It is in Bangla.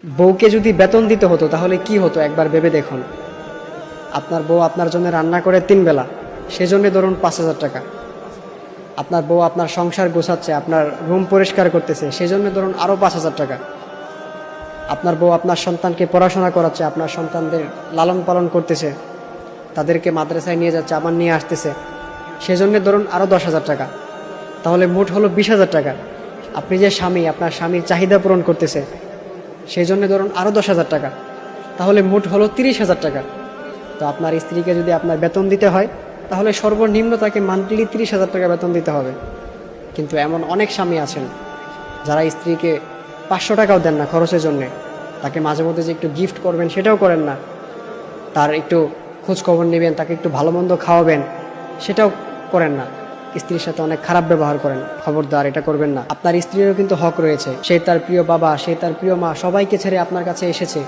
বউকে যদি বেতন দিতে হতো তাহলে কি হতো একবার ভেবে দেখুন। আপনার বউ আপনার জন্য রান্না করে 3 বেলা, সেজন্য ধরুন 5,000 টাকা। আপনার বউ আপনার সংসার গোছাচ্ছে, আপনার রুম পরিষ্কার করতেছে, সেজন্য ধরুন আরও 5,000 টাকা। আপনার বউ আপনার সন্তানকে পড়াশোনা করাচ্ছে, আপনার সন্তানদের লালন পালন করতেছে, তাদেরকে মাদ্রাসায় নিয়ে যাচ্ছে, আবার নিয়ে আসতেছে, সেজন্য ধরুন আরও 10,000 টাকা। তাহলে মোট হলো 20,000 টাকা। আপনি যে স্বামী, আপনার স্বামীর চাহিদা পূরণ করতেছে, সেই জন্য ধরুন আরও 10,000 টাকা। তাহলে মোট হলো 30,000 টাকা। তো আপনার স্ত্রীকে যদি আপনার বেতন দিতে হয়, তাহলে সর্বনিম্ন তাকে মান্থলি 30,000 টাকা বেতন দিতে হবে। কিন্তু এমন অনেক স্বামী আছেন যারা স্ত্রীকে 500 টাকাও দেন না খরচের জন্যে। তাকে মাঝে মধ্যে যে একটু গিফট করবেন সেটাও করেন না, তার একটু খোঁজখবর নেবেন, তাকে একটু ভালো মন্দ খাওয়াবেন, সেটাও করেন না। স্ত্রীর সাথে অনেক খারাপ ব্যবহার করেন। খবরদার, এটা করবেন না। আপনার স্ত্রীরও কিন্তু হক রয়েছে। সে তার প্রিয় বাবা, সে তার প্রিয় মা, সবাইকে ছেড়ে আপনার কাছে এসেছে।